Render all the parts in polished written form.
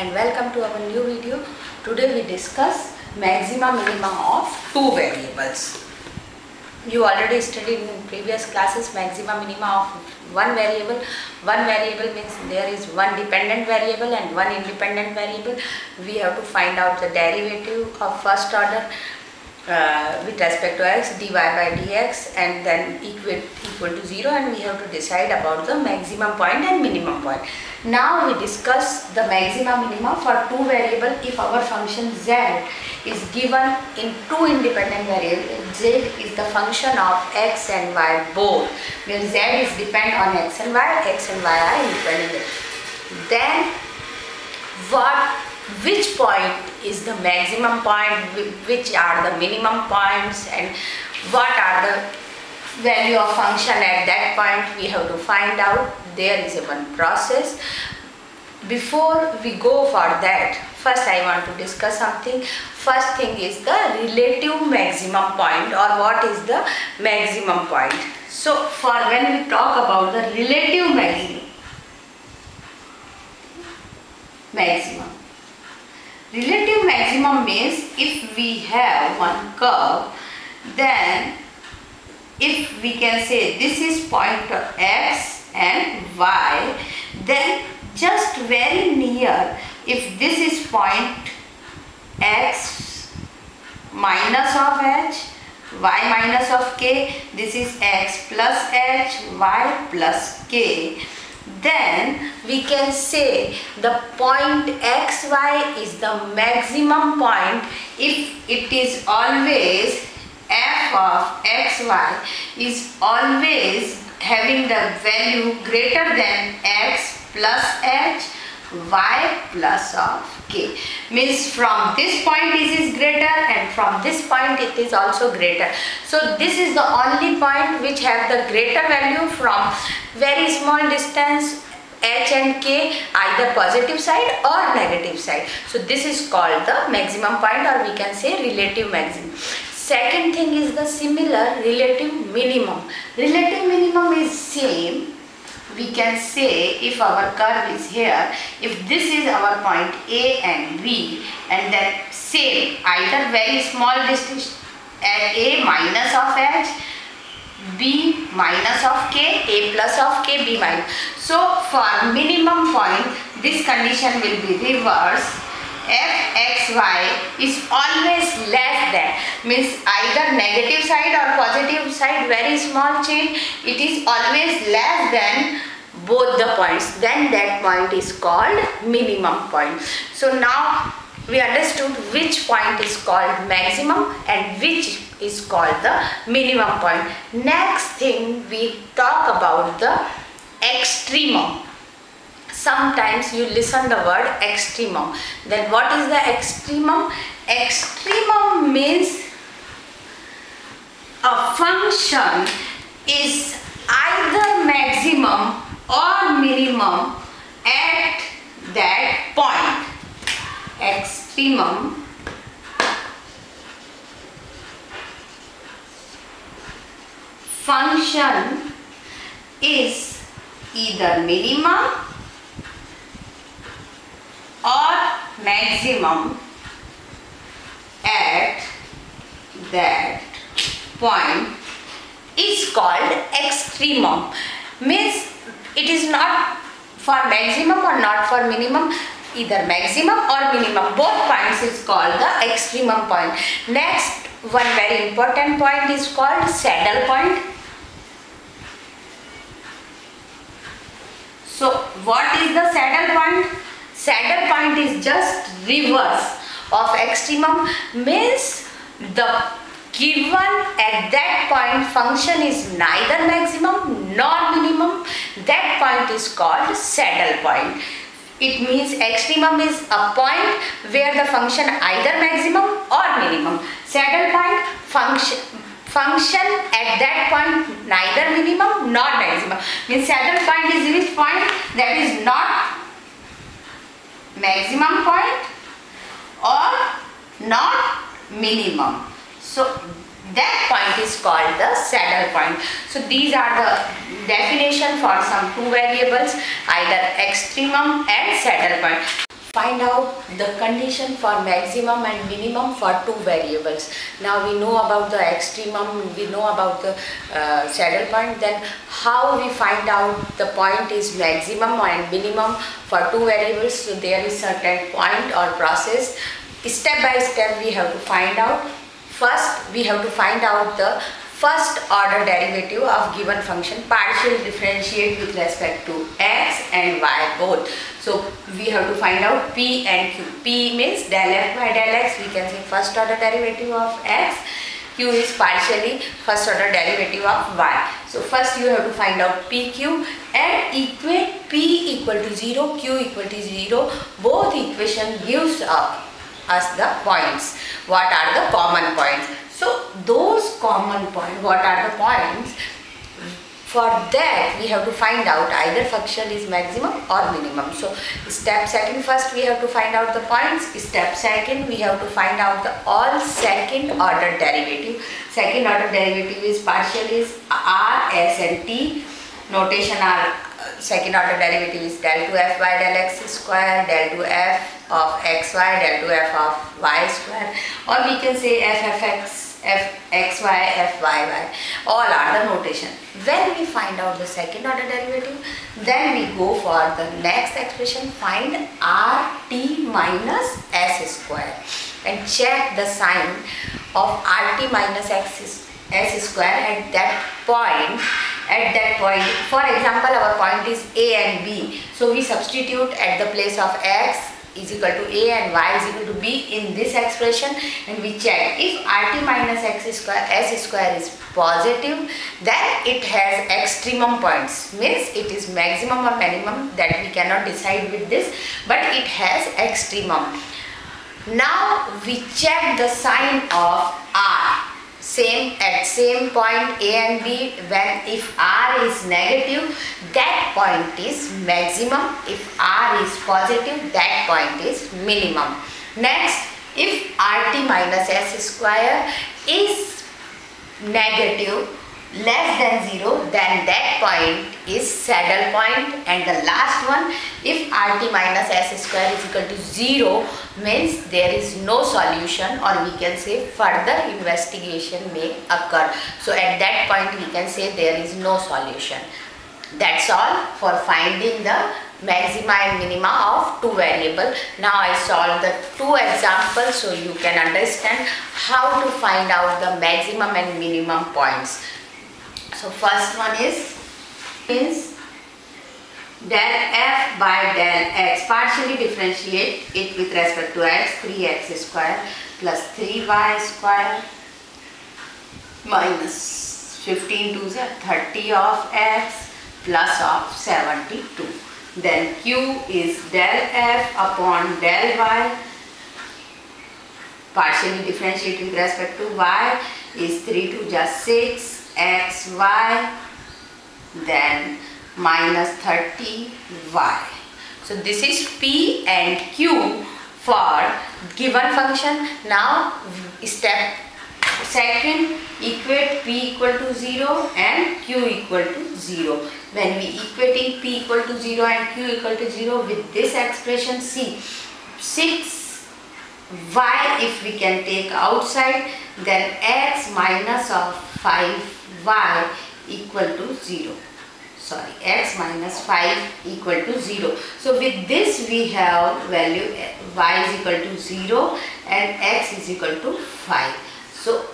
and welcome to our new video. Today we discuss maxima minima of two variables. You already studied in previous classes maxima minima of one variable. One variable means there is one dependent variable and one independent variable. We have to find out the derivative of first order with respect to x, dy by dx, and then equal to 0, and we have to decide about the maximum point and minimum point. Now we discuss the maxima minima for two variables if our function z is given in two independent variables. Z is the function of x and y both, where z is dependent on x and y are independent. Then which point is the maximum point, which are the minimum points, and what are the value of function at that point, we have to find out. There is one process. Before we go for that, first I want to discuss something. First thing is the relative maximum point, or what is the maximum point. So for when we talk about the relative maximum, relative maximum means if we have one curve, then if we can say this is point x and y, then just very near, if this is point x minus of h, y minus of k, this is x plus h, y plus k, then we can say the point xy is the maximum point if it is always f of xy is always having the value greater than x plus h, y plus of k. Means from this point it is greater and from this point it is also greater. So this is the only point which have the greater value from very small distance h and k, either positive side or negative side. So this is called the maximum point, or we can say relative maximum. Second thing is the similar relative minimum. Relative minimum is same. We can say if our curve is here, if this is our point A and B, and then same either very small distance at A minus of h, B minus of k, A plus of k, B minus. So for minimum point this condition will be reversed. Fxy is always less than, means either negative side or positive side, very small change, it is always less than both the points, then that point is called minimum point. So now we understood which point is called maximum and which is called the minimum point. Next thing we talk about the extremum. Sometimes you listen the word extremum. Then what is the extremum? Extremum means a function is either maximum or minimum at that point. Extremum function is either minimum or maximum at that point is called extremum. Means it is not for maximum or not for minimum, either maximum or minimum, both points is called the extremum point. Next, one very important point is called saddle point. So what is the saddle point? Saddle point is just reverse of extremum, means the given at that point function is neither maximum nor minimum, that point is called saddle point. It means extremum is a point where the function either maximum or minimum. Saddle point, function at that point neither minimum nor maximum. Means saddle point is which point that is not maximum point or not minimum. So that point is called the saddle point. So these are the definition for some two variables, either extremum and saddle point. Find out the condition for maximum and minimum for two variables. Now we know about the extremum, we know about the saddle point. Then how we find out the point is maximum and minimum for two variables? So there is certain point or process. Step by step we have to find out. First we have to find out the first order derivative of given function, partial differentiate with respect to x and y both. So we have to find out p and q. P means del f by del x, we can say first order derivative of x. Q is partially first order derivative of y. So first you have to find out pq and equate p equal to 0, q equal to 0. Both equation gives us the points. What are the common points? So those common points, what are the points? For that we have to find out either function is maximum or minimum. So step second, first we have to find out the points. Step second, we have to find out the all second order derivative. Second order derivative is partial is r, s and t. Notation are second order derivative is del 2f by del x square, del 2f of xy, del 2f of y square, or we can say f(x), f(xy), f(yy). All are the notation. When we find out the second order derivative, then we go for the next expression, find rt minus s square and check the sign of rt minus s square at that point. At that point, for example, our point is a and b. So we substitute at the place of x is equal to a and y is equal to b in this expression, and we check if rt minus s square is positive, then it has extremum points, means it is maximum or minimum, that we cannot decide with this, but it has extremum. Now we check the sign of r. Same point a and b, when if r is negative, that point is maximum. If r is positive, that point is minimum. Next, if rt minus s square is negative, less than 0, then that point is saddle point. And the last one, if rt minus s square is equal to 0, means there is no solution, or we can say further investigation may occur. So at that point we can say there is no solution. That's all for finding the maxima and minima of two variables. Now I solve the two examples so you can understand how to find out the maximum and minimum points. So first one is del f by del x, partially differentiate it with respect to x, 3x square plus 3y square minus 15 to the 30 of x plus of 72. Then q is del f upon del y, partially differentiate with respect to y is 3 to just 6 xy, then minus 30y. So this is p and q for given function. Now step second, equate p equal to 0 and q equal to 0. When we equating p equal to 0 and q equal to 0 with this expression, see 6y if we can take outside, then x minus of 5y equal to 0. Sorry, x minus 5 equal to 0. So with this we have value y is equal to 0 and x is equal to 5. So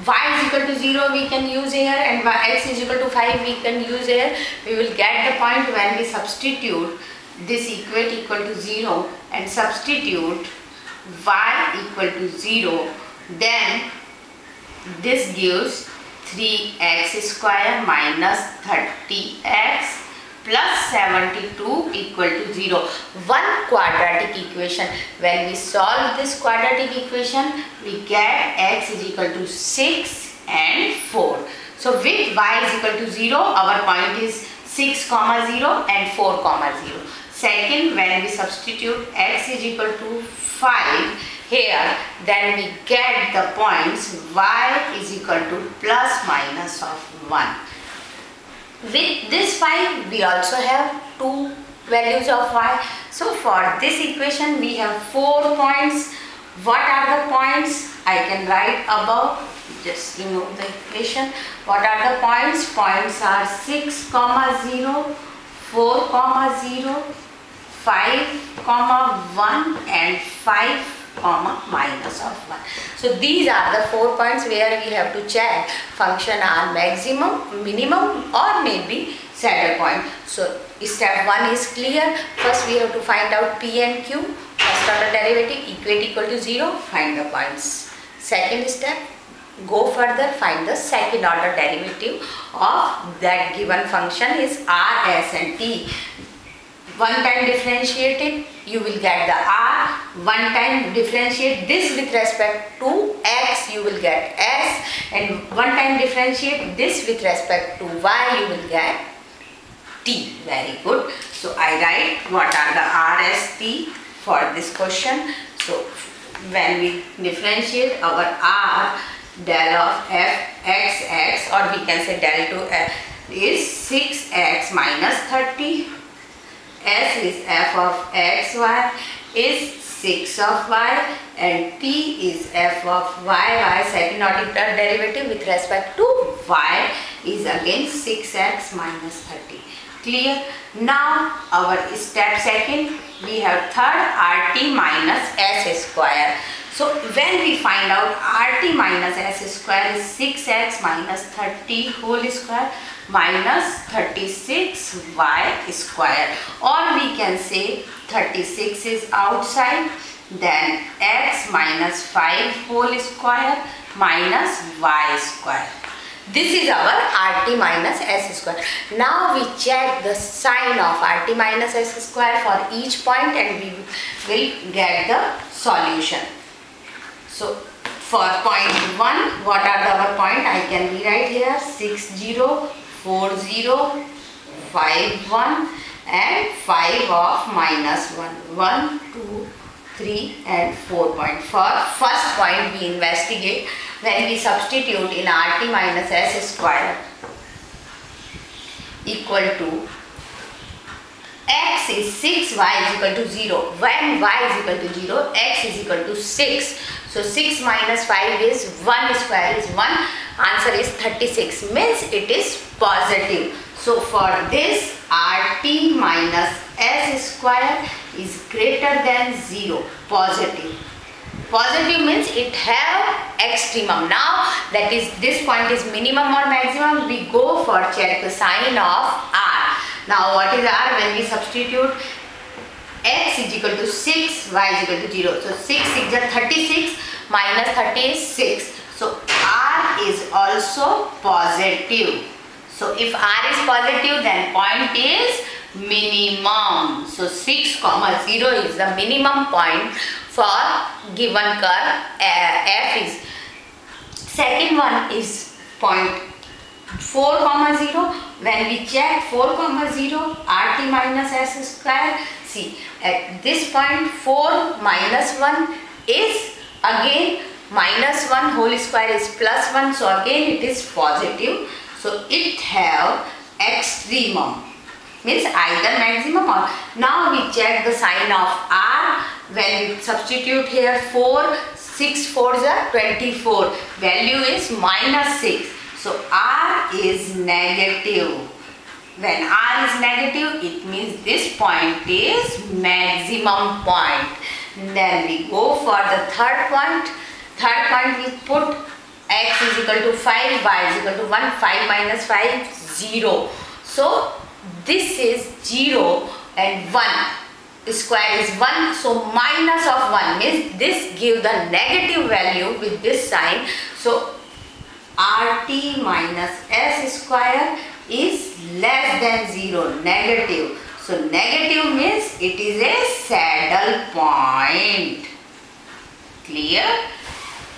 y is equal to 0 we can use here, and x is equal to 5 we can use here. We will get the point when we substitute this equate equal to 0 and substitute y equal to 0, then this gives 3x square minus 30x plus 72 equal to 0. One quadratic equation. When we solve this quadratic equation, we get x is equal to 6 and 4. So with y is equal to 0, our point is 6, 0 and 4, 0. Second, when we substitute x is equal to 5 here, then we get the points y is equal to plus minus of 1. With this 5, we also have two values of y. So for this equation we have 4 points. What are the points? I can write above. Just remove the equation. What are the points? Points are 6, 0, 4, 0, 5, 1 and 5, minus of 1. So these are the 4 points where we have to check function are maximum, minimum or maybe saddle point. So step 1 is clear. First we have to find out P and Q. First order derivative equate equal to 0, find the points. Second step, go further, find the second order derivative of that given function is R, S and T. One time differentiate it, you will get the R. One time differentiate this with respect to X, you will get S. And one time differentiate this with respect to Y, you will get T. Very good. So I write what are the R, S, T for this question. So when we differentiate our R, del of f x x, or we can say del to f is 6x minus 30. S is f of x y is 6 of y, and t is f of y, second order derivative with respect to y is again 6x minus 30. Clear? Now our step second, we have third RT minus S square. So when we find out RT minus S square is 6x minus 30 whole square minus 36y square, or we can say 36 is outside, then x minus 5 whole square minus y square. This is our RT minus S square. Now we check the sign of RT minus S square for each point and we will get the solution. So for point 1, what are our point? I can rewrite here 6, 0, 4, 0, 5, 1 and 5 of minus 1. 1, 2, 3 and 4 point. For first point we investigate when we substitute in RT minus S square equal to x is 6, y is equal to 0. When y is equal to 0, x is equal to 6. So 6 minus 5 is 1 square is 1. Answer is 36, means it is positive. So for this RT minus S square is greater than 0, positive. Positive means it have extremum. Now that is this point is minimum or maximum, we go for check the sign of R. Now what is R? When we substitute x is equal to 6, y is equal to 0. So 6 is 36 minus 30 is 6. So R is also positive. So if R is positive, then point is minimum. So 6, 0 is the minimum point for given curve f is. Second one is point 4, 0. When we check 4, 0 RT minus S square, see at this point 4 minus 1 is again minus 1 whole square is plus 1, so again it is positive. So it have extremum, means either maximum or. Now we check the sign of R. When we substitute here 4, 6 4s are 24, value is minus 6. So R is negative. When R is negative, it means this point is maximum point. Then we go for the third point. Third point we put x is equal to 5, y is equal to 1, 5 minus 5, 0. So this is 0 and 1. Square is 1, so minus of 1 means this give the negative value with this sign. So RT minus S square is less than 0, negative. So negative means it is a saddle point. Clear?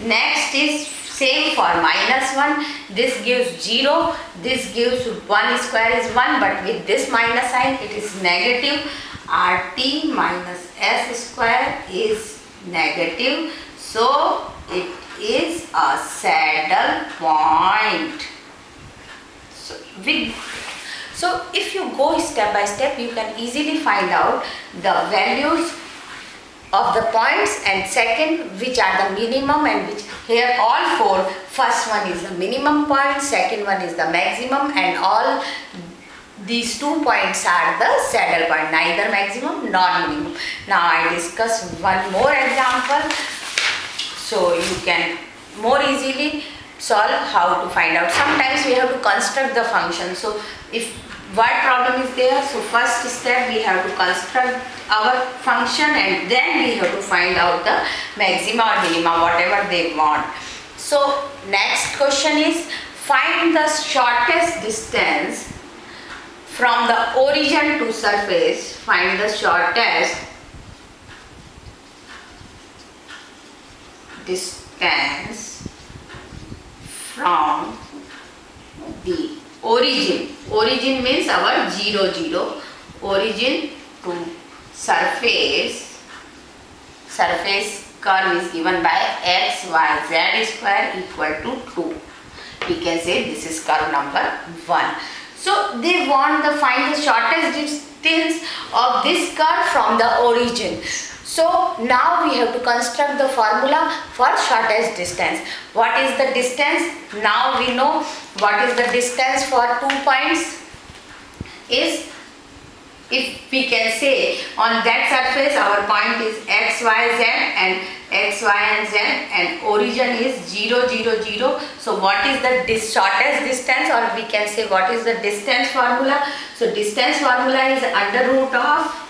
Next is same for minus 1. This gives 0, this gives 1 square is 1, but with this minus sign it is negative. RT minus S square is negative, so it is a saddle point. So if you go step by step, you can easily find out the values of the points, and second, which are the minimum, and which here all four. First one is the minimum point, second one is the maximum, and all these 2 points are the saddle point, neither maximum nor minimum. Now I discuss one more example so you can more easily solve how to find out. Sometimes we have to construct the function. So if word problem is there, so first step we have to construct our function, and then we have to find out the maxima or minima, whatever they want. So next question is, find the shortest distance from the origin to surface. Find the shortest distance from the origin. Origin means our 0, 0. Origin to surface. Surface curve is given by x, y, z square equal to 2. We can say this is curve number 1. So they want to find the shortest distance of this curve from the origin. So now we have to construct the formula for shortest distance. What is the distance? Now we know what is the distance for 2 points is, if we can say on that surface our point is x, y, z, and x, y and z, and origin is 0, 0, 0. So what is the shortest distance, or we can say what is the distance formula? So distance formula is under root of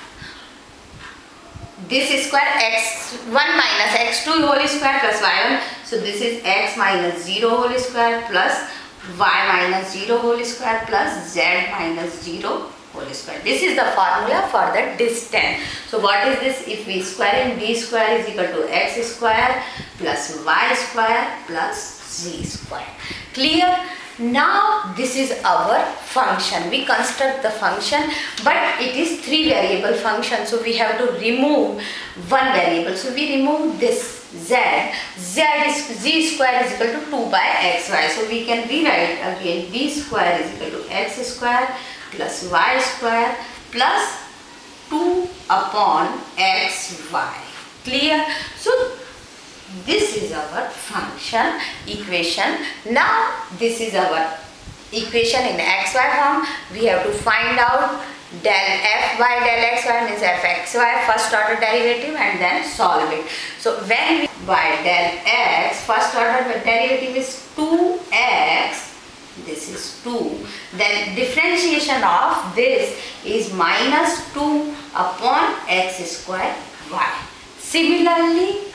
this square x1 minus x2 whole square plus y1. So this is x minus 0 whole square plus y minus 0 whole square plus z minus 0 whole square. This is the formula for the distance. So what is this? If we square in, b square is equal to x square plus y square plus z square. Clear? Now this is our function. We construct the function, but it is 3 variable function. So we have to remove one variable. So we remove this z. Z square is equal to 2 by xy. So we can rewrite again b square is equal to x square plus y square plus 2 upon xy. Clear? So this is our function equation. Now this is our equation in xy form. We have to find out del f by del xy means fxy, first order derivative, and then solve it. So when we by del x, first order derivative is 2x, this is 2, then differentiation of this is minus 2 upon x square y. Similarly,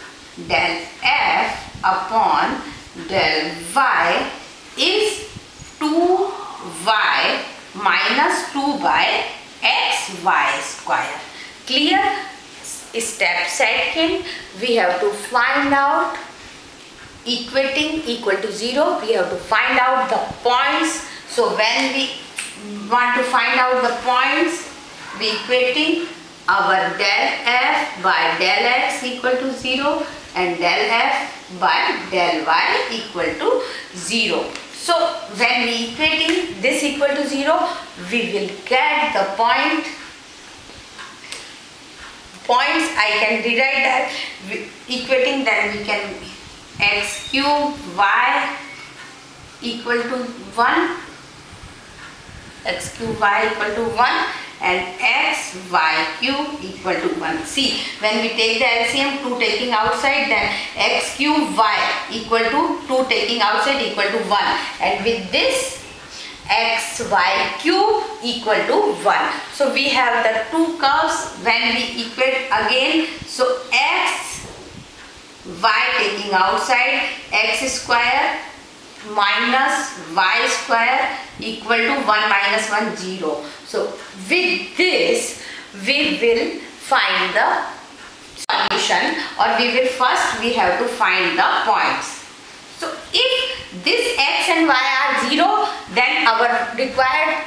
del f upon del y is 2y minus 2 by xy square. Clear? Step second, we have to find out equating equal to 0. We have to find out the points. So when we want to find out the points, we equating our del f by del x equal to 0 and del f by del y equal to 0. So when we equating this equal to 0, we will get the points. I can rewrite that equating, then we can x cube y equal to 1, x cube y equal to 1, and x y cube equal to 1. See, when we take the LCM, 2 taking outside, then x cube y equal to 2 taking outside equal to 1, and with this x y cube equal to 1. So we have the 2 curves. When we equate again, so x y taking outside, x square minus y square equal to 1 minus 1 0. So with this we will find the solution, or we have to find the points. So if this x and y are 0, then our required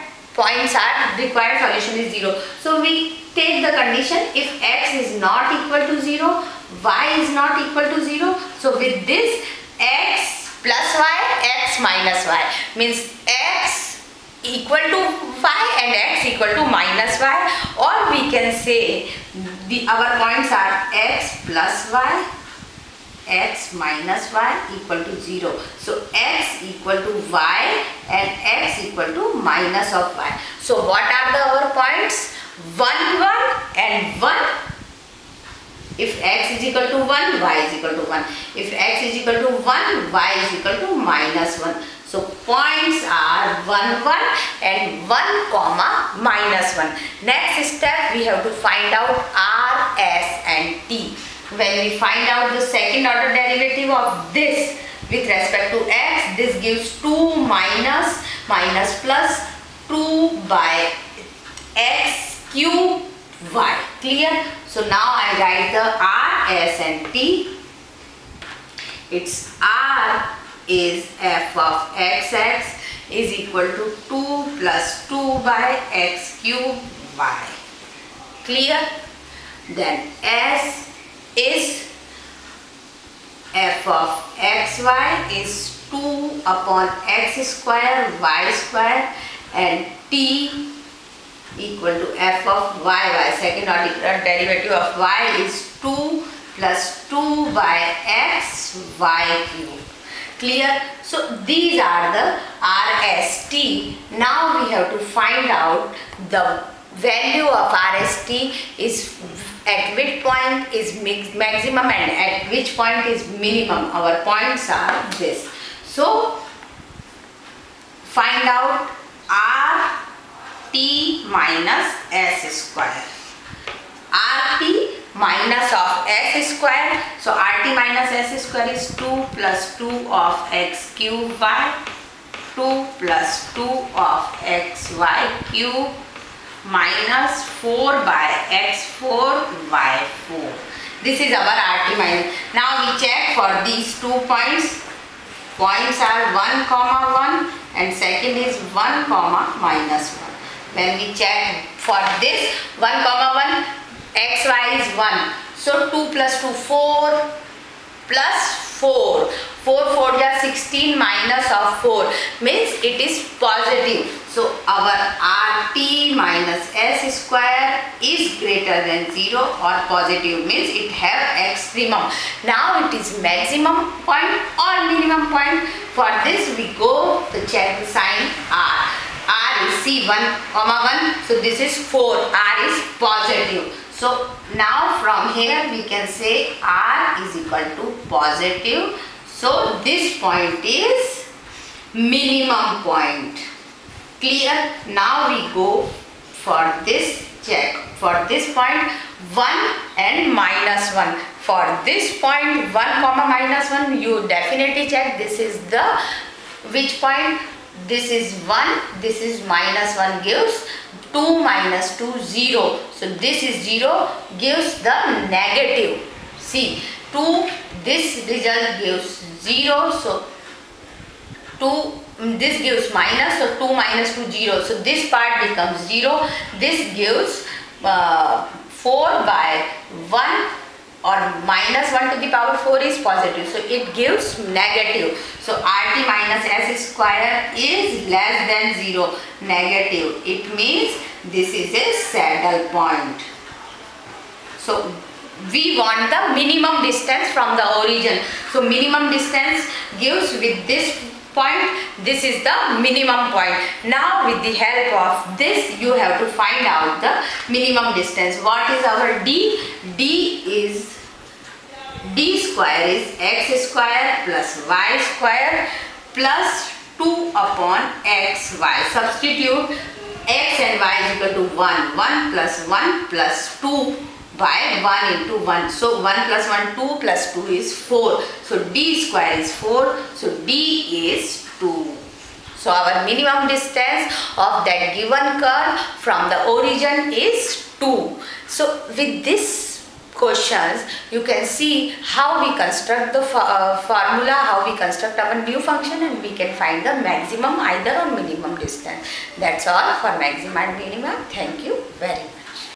solution is 0. So we take the condition, if x is not equal to 0, y is not equal to 0. So with this, x plus y, x minus y means x equal to y and x equal to minus y, or we can say our points are x plus y, x minus y equal to 0. So x equal to y and x equal to minus of y. So what are our points? 1, 1 and 1. If x is equal to 1, y is equal to 1. If x is equal to 1, y is equal to minus 1. So points are 1, 1 and 1 comma minus 1. Next step, we have to find out r, s and t. When we find out the second order derivative of this with respect to x, this gives 2 minus plus 2 by x cube y. Clear? So now I write the r, s and t. Its r is f of xx is equal to 2 plus 2 by x cube y. Clear? Then s is f of xy is 2 upon x square y square, and t equal to f of y. Second order derivative of y is 2 plus 2 by x y cube. Clear? So these are the RST. Now we have to find out the value of RST is at which point is maximum and at which point is minimum. Our points are this. So find out RT minus S square. RT minus of S square. So RT minus S square is 2 plus 2 of x cube y. 2 plus 2 of xy cube minus 4 by x4 y4. This is our RT minus. Now we check for these 2 points. Points are 1 comma 1 and second is 1 comma minus 1. When we check for this 1 comma 1, xy is 1. So 2 plus 2, 4 plus 4. 4 4 is 16 minus of 4 means it is positive. So our RT minus S square is greater than 0 or positive means it have extremum. Now it is maximum point or minimum point. For this we go to check the sign R. R is C 1 comma 1. So this is 4. R is positive. So now from here we can say R is equal to positive. So this point is minimum point. Clear? Now we go for this check. For this point 1 and minus 1. For this point 1 comma minus 1 you definitely check this is the which point? This is 1, this is minus 1 gives 2 minus 2 0. So this is 0 gives the negative. See 2 this result gives 0. So 2 this gives minus, so 2 minus 2 0. So this part becomes 0. This gives 4 by 1 or minus 1 to the power 4 is positive. So it gives negative. So RT minus S square is less than 0, negative. It means this is a saddle point. So we want the minimum distance from the origin. So minimum distance gives with this point, this is the minimum point. Now with the help of this you have to find out the minimum distance. What is our D? D square is x square plus y square plus 2 upon xy. Substitute x and y is equal to 1. 1 plus 2 by 1 into 1. So 1 plus 1, 2 plus 2 is 4. So D square is 4. So D is 2. So our minimum distance of that given curve from the origin is 2. So with this questions you can see how we construct the formula, how we construct our new function, and we can find the maximum either or minimum distance. That's all for maximum and minimum. Thank you very much.